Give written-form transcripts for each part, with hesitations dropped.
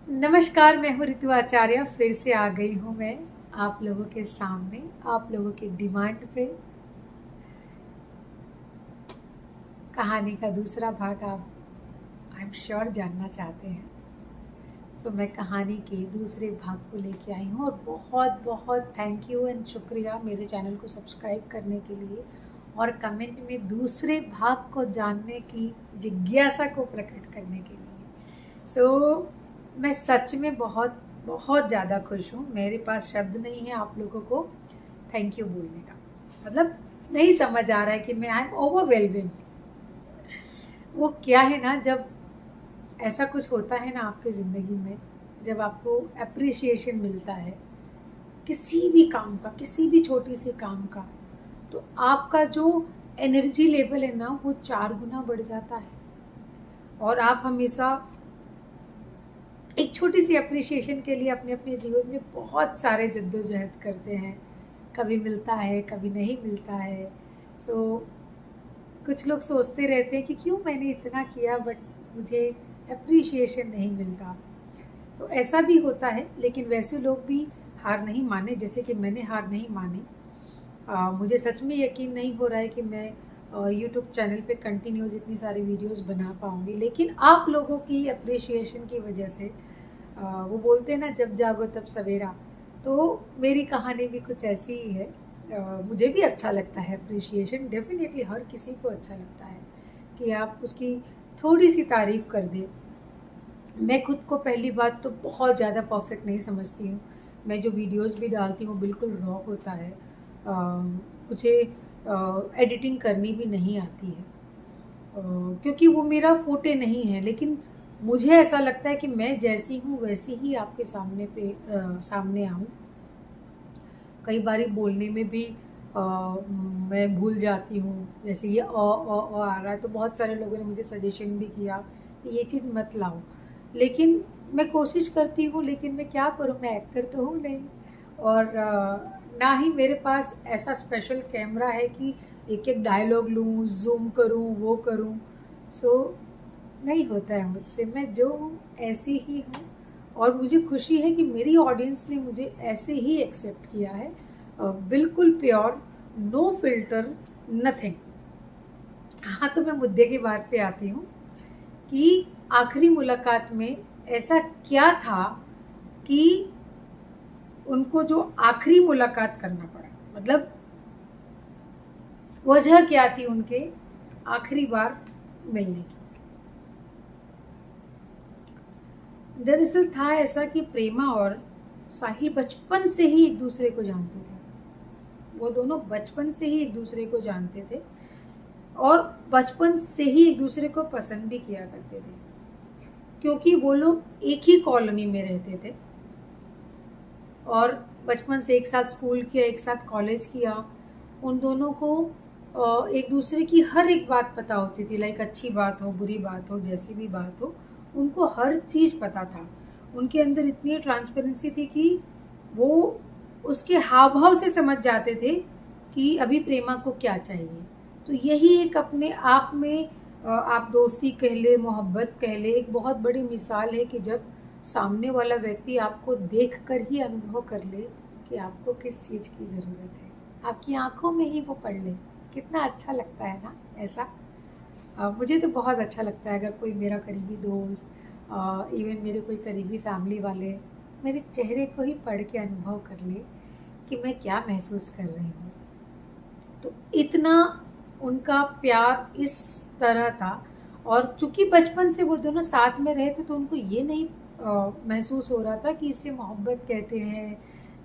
नमस्कार, मैं हूँ ऋतु आचार्य। फिर से आ गई हूँ मैं आप लोगों के सामने, आप लोगों की डिमांड पे। कहानी का दूसरा भाग आप आई एम श्योर जानना चाहते हैं, तो मैं कहानी के दूसरे भाग को लेके आई हूँ। और बहुत बहुत थैंक यू एंड शुक्रिया मेरे चैनल को सब्सक्राइब करने के लिए और कमेंट में दूसरे भाग को जानने की जिज्ञासा को प्रकट करने के लिए। मैं सच में बहुत बहुत ज़्यादा खुश हूँ। मेरे पास शब्द नहीं है आप लोगों को थैंक यू बोलने का। मतलब नहीं समझ आ रहा है कि मैं आई एम ओवरवेलमिंग। वो क्या है ना, जब ऐसा कुछ होता है ना आपके ज़िंदगी में, जब आपको अप्रिसिएशन मिलता है किसी भी काम का, किसी भी छोटी सी काम का, तो आपका जो एनर्जी लेवल है ना वो 4 गुना बढ़ जाता है। और आप हमेशा एक छोटी सी अप्रिशिएशन के लिए अपने अपने जीवन में बहुत सारे जद्दोजहद करते हैं। कभी मिलता है, कभी नहीं मिलता है। कुछ लोग सोचते रहते हैं कि क्यों मैंने इतना किया बट मुझे अप्रिशिएशन नहीं मिलता। तो ऐसा भी होता है, लेकिन वैसे लोग भी हार नहीं माने जैसे कि मैंने हार नहीं मानी। मुझे सच में यकीन नहीं हो रहा है कि मैं यूट्यूब चैनल पे कंटिन्यूस इतनी सारी वीडियोस बना पाऊँगी, लेकिन आप लोगों की अप्रिशिएशन की वजह से वो बोलते हैं ना, जब जागो तब सवेरा। तो मेरी कहानी भी कुछ ऐसी ही है। मुझे भी अच्छा लगता है अप्रिशिएशन, डेफिनेटली हर किसी को अच्छा लगता है कि आप उसकी थोड़ी सी तारीफ़ कर दें। मैं खुद को पहली बात तो बहुत ज़्यादा परफेक्ट नहीं समझती हूँ। मैं जो वीडियोस भी डालती हूँ बिल्कुल रॉ होता है। मुझे एडिटिंग करनी भी नहीं आती है, क्योंकि वो मेरा फोटे नहीं है। लेकिन मुझे ऐसा लगता है कि मैं जैसी हूँ वैसी ही आपके सामने आऊँ। कई बारी बोलने में भी मैं भूल जाती हूँ। जैसे ये आ रहा है, तो बहुत सारे लोगों ने मुझे सजेशन भी किया कि ये चीज़ मत लाओ, लेकिन मैं कोशिश करती हूँ। लेकिन मैं क्या करूँ, मैं एक्टर तो हूँ नहीं, और ना ही मेरे पास ऐसा स्पेशल कैमरा है कि एक एक डायलॉग लूँ, जूम करूँ, वो करूँ। नहीं होता है मुझसे। मैं जो हूँ ऐसी ही हूँ, और मुझे खुशी है कि मेरी ऑडियंस ने मुझे ऐसे ही एक्सेप्ट किया है। बिल्कुल प्योर, नो फिल्टर, नथिंग। हाँ, तो मैं मुद्दे की बात पे आती हूँ कि आखिरी मुलाकात में ऐसा क्या था कि उनको जो आखिरी मुलाकात करना पड़ा, मतलब वजह क्या थी उनके आखिरी बार मिलने की। दरअसल था ऐसा कि प्रेमा और साहिल बचपन से ही एक दूसरे को जानते थे। वो दोनों बचपन से ही एक दूसरे को जानते थे और बचपन से ही एक दूसरे को पसंद भी किया करते थे, क्योंकि वो लोग एक ही कॉलोनी में रहते थे और बचपन से एक साथ स्कूल किया, एक साथ कॉलेज किया। उन दोनों को एक दूसरे की हर एक बात पता होती थी, लाइक अच्छी बात हो, बुरी बात हो, जैसी भी बात हो, उनको हर चीज़ पता था। उनके अंदर इतनी ट्रांसपेरेंसी थी कि वो उसके हाव भाव से समझ जाते थे कि अभी प्रेमा को क्या चाहिए। तो यही एक अपने आप में आप दोस्ती कह ले, मोहब्बत कह ले, एक बहुत बड़ी मिसाल है कि जब सामने वाला व्यक्ति आपको देख कर ही अनुभव कर ले कि आपको किस चीज़ की ज़रूरत है, आपकी आंखों में ही वो पढ़ ले। कितना अच्छा लगता है ना ऐसा। मुझे तो बहुत अच्छा लगता है अगर कोई मेरा करीबी दोस्त, इवन मेरे कोई करीबी फैमिली वाले मेरे चेहरे को ही पढ़ के अनुभव कर ले कि मैं क्या महसूस कर रही हूँ। तो इतना उनका प्यार इस तरह था। और चूंकि बचपन से वो दोनों साथ में रहे थे, तो उनको ये नहीं महसूस हो रहा था कि इसे मोहब्बत कहते हैं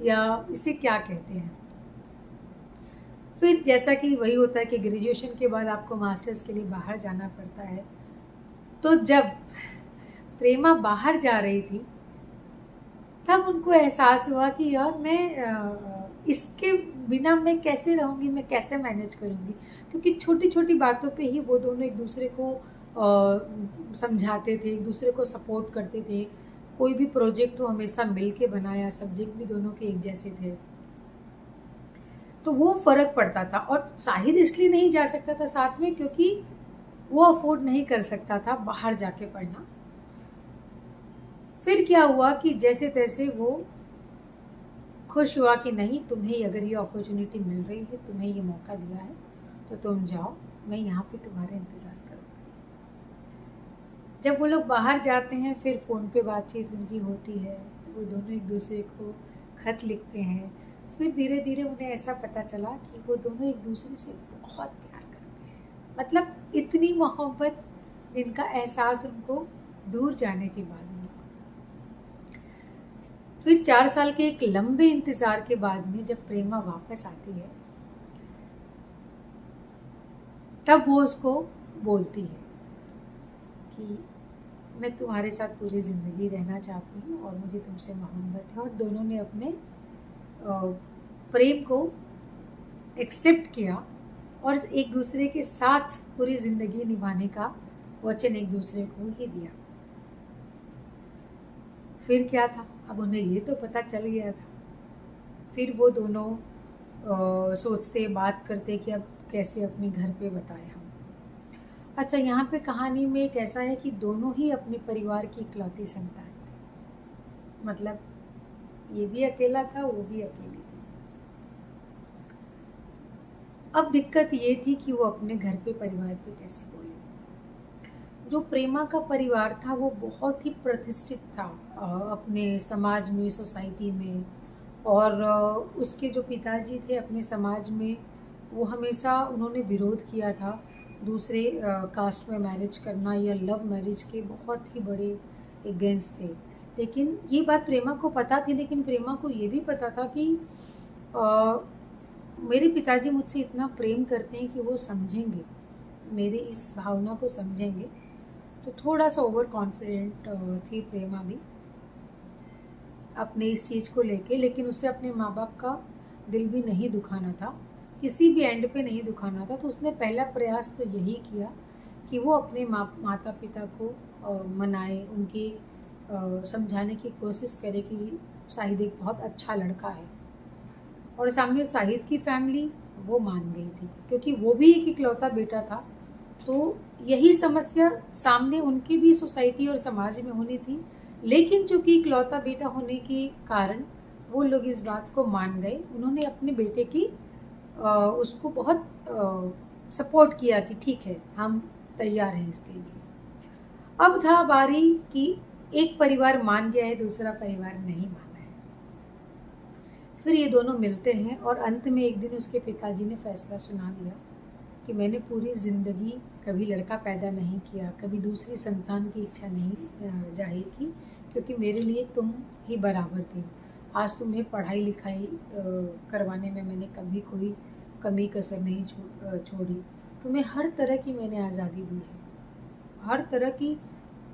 या इसे क्या कहते हैं। फिर जैसा कि वही होता है कि ग्रेजुएशन के बाद आपको मास्टर्स के लिए बाहर जाना पड़ता है। तो जब प्रेमा बाहर जा रही थी, तब उनको एहसास हुआ कि यार मैं इसके बिना मैं कैसे रहूँगी, मैं कैसे मैनेज करूँगी। क्योंकि छोटी छोटी बातों पे ही वो दोनों एक दूसरे को समझाते थे, एक दूसरे को सपोर्ट करते थे। कोई भी प्रोजेक्ट हो हमेशा मिल के बनाया, सब्जेक्ट भी दोनों के एक जैसे थे, तो वो फ़र्क पड़ता था। और शाहिद इसलिए नहीं जा सकता था साथ में क्योंकि वो अफोर्ड नहीं कर सकता था बाहर जाके पढ़ना। फिर क्या हुआ कि जैसे तैसे वो खुश हुआ कि नहीं, तुम्हें अगर ये अपॉर्चुनिटी मिल रही है, तुम्हें ये मौका दिया है, तो तुम जाओ, मैं यहाँ पे तुम्हारा इंतज़ार करूँगा। जब वो लोग बाहर जाते हैं फिर फ़ोन पे बातचीत उनकी होती है, वो दोनों एक दूसरे को खत लिखते हैं। फिर धीरे धीरे उन्हें ऐसा पता चला कि वो दोनों एक दूसरे से बहुत प्यार करते हैं, मतलब इतनी मोहब्बत जिनका एहसास उनको दूर जाने के बाद हुआ। फिर 4 साल के एक लंबे इंतज़ार के बाद में जब प्रेमा वापस आती है, तब वो उसको बोलती है कि मैं तुम्हारे साथ पूरी ज़िंदगी रहना चाहती हूँ और मुझे तुमसे मोहब्बत है। और दोनों ने अपने प्रेम को एक्सेप्ट किया और एक दूसरे के साथ पूरी ज़िंदगी निभाने का वचन एक दूसरे को ही दिया। फिर क्या था, अब उन्हें ये तो पता चल गया था। फिर वो दोनों सोचते, बात करते कि अब कैसे अपने घर पे बताएं हम। अच्छा, यहाँ पे कहानी में एक ऐसा है कि दोनों ही अपने परिवार की इकलौती संतान थे, मतलब ये भी अकेला था, वो भी अकेली थी। अब दिक्कत ये थी कि वो अपने घर पे परिवार पे कैसे बोले। जो प्रेमा का परिवार था वो बहुत ही प्रतिष्ठित था अपने समाज में, सोसाइटी में। और उसके जो पिताजी थे अपने समाज में, वो हमेशा उन्होंने विरोध किया था दूसरे कास्ट में मैरिज करना या लव मैरिज के बहुत ही बड़े अगेंस्ट थे। लेकिन ये बात प्रेमा को पता थी, लेकिन प्रेमा को ये भी पता था कि मेरे पिताजी मुझसे इतना प्रेम करते हैं कि वो समझेंगे, मेरी इस भावना को समझेंगे। तो थोड़ा सा ओवर कॉन्फिडेंट थी प्रेमा भी अपने इस चीज़ को लेके, लेकिन उसे अपने माँ बाप का दिल भी नहीं दुखाना था, किसी भी एंड पे नहीं दुखाना था। तो उसने पहला प्रयास तो यही किया कि वो अपने माता पिता को मनाए, उनकी समझाने की कोशिश करे कि शाहिद एक बहुत अच्छा लड़का है। और सामने शाहिद की फैमिली वो मान गई थी, क्योंकि वो भी एक इकलौता बेटा था। तो यही समस्या सामने उनकी भी सोसाइटी और समाज में होनी थी, लेकिन चूंकि इकलौता बेटा होने के कारण वो लोग इस बात को मान गए। उन्होंने अपने बेटे की उसको बहुत सपोर्ट किया कि ठीक है, हम तैयार हैं इसके लिए। अब था बारी कि एक परिवार मान गया है, दूसरा परिवार नहीं माना है। फिर ये दोनों मिलते हैं और अंत में एक दिन उसके पिताजी ने फैसला सुना दिया कि मैंने पूरी ज़िंदगी कभी लड़का पैदा नहीं किया, कभी दूसरी संतान की इच्छा नहीं जाहिर की, क्योंकि मेरे लिए तुम ही बराबर थी। आज तुम्हें पढ़ाई लिखाई करवाने में मैंने कभी कोई कमी कसर नहीं छोड़ी। तुम्हें हर तरह की मैंने आज़ादी दी है, हर तरह की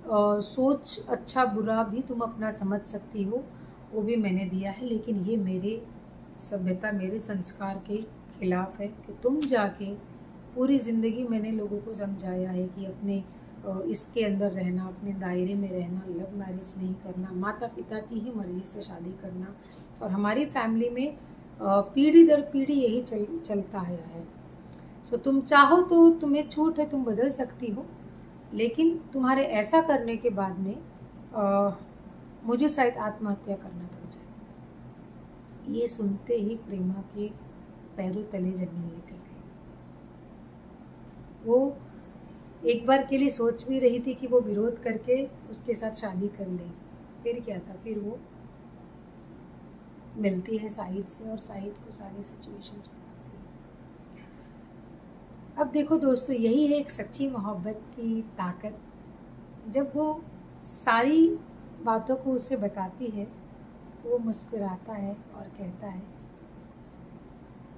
सोच, अच्छा बुरा भी तुम अपना समझ सकती हो, वो भी मैंने दिया है। लेकिन ये मेरे सभ्यता, मेरे संस्कार के खिलाफ है कि तुम जाके पूरी ज़िंदगी मैंने लोगों को समझाया है कि अपने इसके अंदर रहना, अपने दायरे में रहना, लव मैरिज नहीं करना, माता पिता की ही मर्ज़ी से शादी करना। और हमारी फैमिली में पीढ़ी दर पीढ़ी यही चलता आया है। सो तुम चाहो तो तुम्हें छूट है, तुम बदल सकती हो, लेकिन तुम्हारे ऐसा करने के बाद में मुझे शायद आत्महत्या करना पड़ जाए। ये सुनते ही प्रेमा के पैरों तले ज़मीन निकल गई। वो एक बार के लिए सोच भी रही थी कि वो विरोध करके उसके साथ शादी कर लेगी। फिर क्या था, फिर वो मिलती है शाहिद से और शाहिद को सारी सिचुएशंस बताती है। अब देखो दोस्तों, यही है एक सच्ची मोहब्बत की ताकत। जब वो सारी बातों को उसे बताती है तो वो मुस्कुराता है और कहता है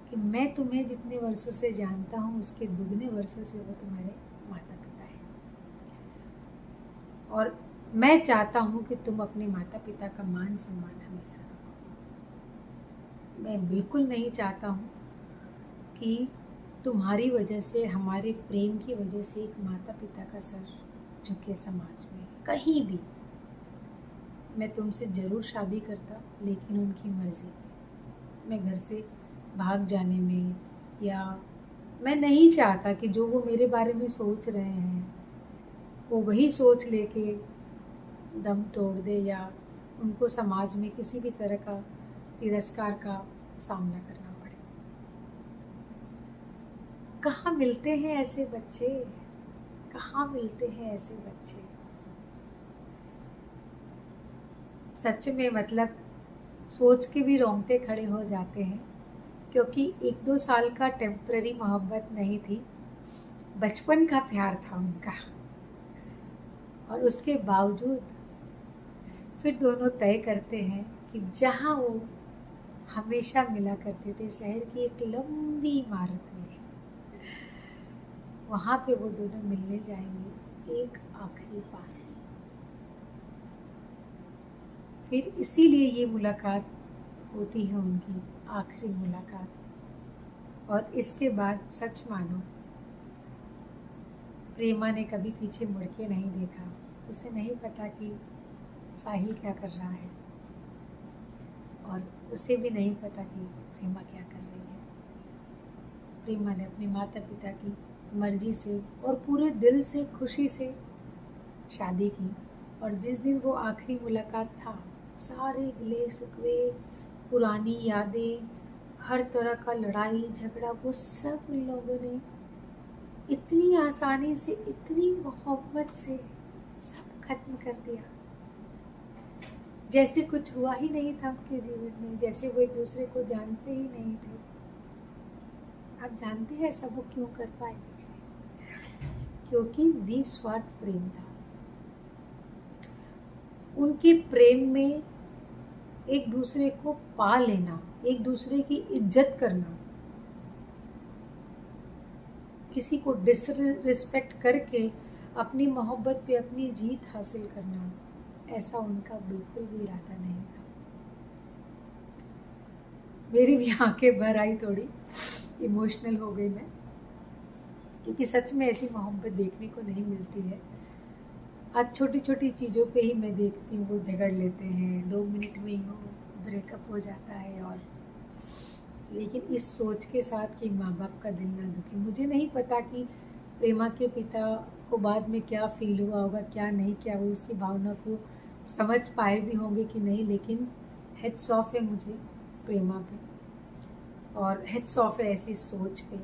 कि मैं तुम्हें जितने वर्षों से जानता हूँ उसके दुगने वर्षों से वो तुम्हारे माता पिता हैं, और मैं चाहता हूँ कि तुम अपने माता पिता का मान सम्मान हमेशा रखो। मैं बिल्कुल नहीं चाहता हूँ कि तुम्हारी वजह से, हमारे प्रेम की वजह से एक माता पिता का सर झुके समाज में कहीं भी। मैं तुमसे ज़रूर शादी करता, लेकिन उनकी मर्ज़ी। मैं घर से भाग जाने में, या मैं नहीं चाहता कि जो वो मेरे बारे में सोच रहे हैं वो वही सोच लेके दम तोड़ दे या उनको समाज में किसी भी तरह का तिरस्कार का सामना करना पड़े। कहाँ मिलते हैं ऐसे बच्चे, कहाँ मिलते हैं ऐसे बच्चे। सच में मतलब सोच के भी रोंगटे खड़े हो जाते हैं, क्योंकि 1-2 साल का टेम्पररी मोहब्बत नहीं थी, बचपन का प्यार था उनका। और उसके बावजूद फिर दोनों तय करते हैं कि जहाँ वो हमेशा मिला करते थे, शहर की एक लंबी इमारत में, वहाँ पे वो दोनों मिलने जाएंगे एक आखिरी बार। फिर इसीलिए ये मुलाकात होती है उनकी आखिरी मुलाकात। और इसके बाद सच मानो प्रेमा ने कभी पीछे मुड़ के नहीं देखा। उसे नहीं पता कि साहिल क्या कर रहा है, और उसे भी नहीं पता कि प्रेमा क्या कर रही है। प्रेमा ने अपने माता पिता की मर्जी से और पूरे दिल से खुशी से शादी की। और जिस दिन वो आखिरी मुलाकात था, सारे गिले शिकवे, पुरानी यादें, हर तरह का लड़ाई झगड़ा, वो सब उन लोगों ने इतनी आसानी से, इतनी मोहब्बत से सब खत्म कर दिया, जैसे कुछ हुआ ही नहीं था उनके जीवन में, जैसे वो एक दूसरे को जानते ही नहीं थे। आप जानते हैं सब वो क्यों कर पाए? क्योंकि निस्वार्थ प्रेम था। उनके प्रेम में एक दूसरे को पा लेना, एक दूसरे की इज्जत करना, किसी को डिसरिस्पेक्ट करके अपनी मोहब्बत पे अपनी जीत हासिल करना, ऐसा उनका बिल्कुल भी इरादा नहीं था। मेरी भी आंखें भर आई, थोड़ी इमोशनल हो गई मैं, क्योंकि सच में ऐसी मोहब्बत देखने को नहीं मिलती है। आज छोटी छोटी चीज़ों पे ही मैं देखती हूँ वो झगड़ लेते हैं, 2 मिनट में ही वो ब्रेकअप हो जाता है। और लेकिन इस सोच के साथ कि माँ बाप का दिल ना दुखे। मुझे नहीं पता कि प्रेमा के पिता को बाद में क्या फील हुआ होगा, क्या नहीं, क्या वो उसकी भावना को समझ पाए भी होंगे कि नहीं, लेकिन हेड्स ऑफ है मुझे प्रेमा पे, और हेड्स ऑफ है ऐसी सोच पे।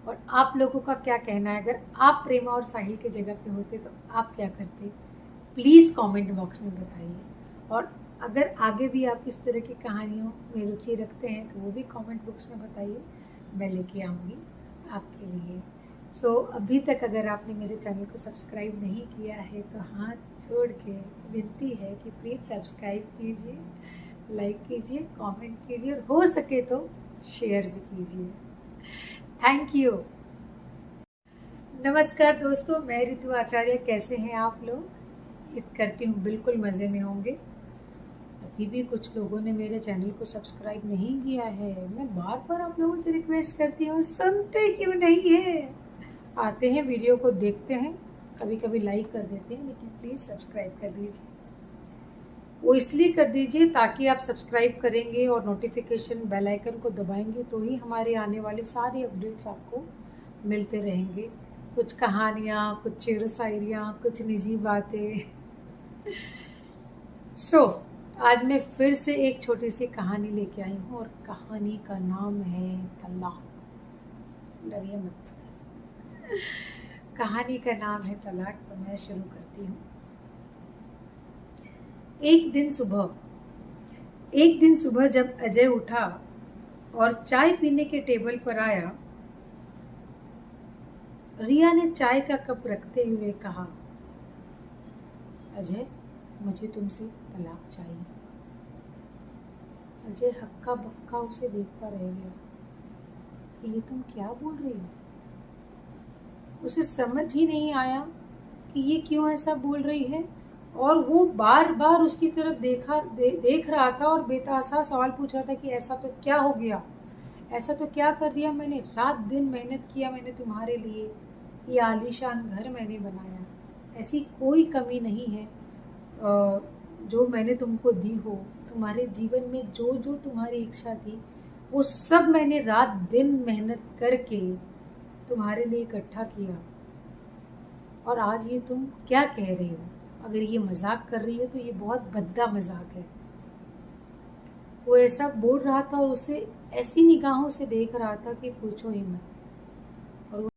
और आप लोगों का क्या कहना है? अगर आप प्रेमा और साहिल के जगह पे होते तो आप क्या करते? प्लीज़ कमेंट बॉक्स में बताइए। और अगर आगे भी आप इस तरह की कहानियों में रुचि रखते हैं तो वो भी कमेंट बॉक्स में बताइए, मैं लेके आऊँगी आपके लिए। अभी तक अगर आपने मेरे चैनल को सब्सक्राइब नहीं किया है तो हाथ जोड़ के विनती है कि प्लीज़ सब्सक्राइब कीजिए, लाइक कीजिए, कमेंट कीजिए, और हो सके तो शेयर भी कीजिए। Thank you. नमस्कार दोस्तों, मैं ऋतु आचार्य। कैसे हैं आप लोग? उम्मीद करती हूँ बिल्कुल मज़े में होंगे। अभी भी कुछ लोगों ने मेरे चैनल को सब्सक्राइब नहीं किया है। मैं बार बार आप लोगों से रिक्वेस्ट करती हूँ, सुनते क्यों नहीं है? आते हैं, वीडियो को देखते हैं, कभी कभी लाइक कर देते हैं, लेकिन प्लीज़ सब्सक्राइब कर दीजिए। वो इसलिए कर दीजिए ताकि आप सब्सक्राइब करेंगे और नोटिफिकेशन बेल आइकन को दबाएंगे तो ही हमारे आने वाले सारे अपडेट्स आपको मिलते रहेंगे। कुछ कहानियाँ, कुछ शेरो शायरियाँ, कुछ निजी बातें। आज मैं फिर से एक छोटी सी कहानी लेके आई हूँ, और कहानी का नाम है तलाक। डरिए मत। कहानी का नाम है तलाक। तो मैं शुरू करती हूँ। एक दिन सुबह जब अजय उठा और चाय पीने के टेबल पर आया, रिया ने चाय का कप रखते हुए कहा, अजय, मुझे तुमसे तलाक चाहिए। अजय हक्का बक्का उसे देखता रह गया कि ये तुम क्या बोल रही हो। उसे समझ ही नहीं आया कि ये क्यों ऐसा बोल रही है, और वो बार बार उसकी तरफ देख रहा था और बेतहासा सवाल पूछ रहा था कि ऐसा तो क्या हो गया, ऐसा तो क्या कर दिया मैंने? रात दिन मेहनत किया मैंने तुम्हारे लिए, ये आलीशान घर मैंने बनाया, ऐसी कोई कमी नहीं है जो मैंने तुमको दी हो। तुम्हारे जीवन में जो जो तुम्हारी इच्छा थी वो सब मैंने रात दिन मेहनत करके तुम्हारे लिए इकट्ठा किया, और आज ये तुम क्या कह रही हो? अगर ये मजाक कर रही है तो ये बहुत भद्दा मजाक है। वो ऐसा बोल रहा था और उसे ऐसी निगाहों से देख रहा था कि पूछो ही मत। और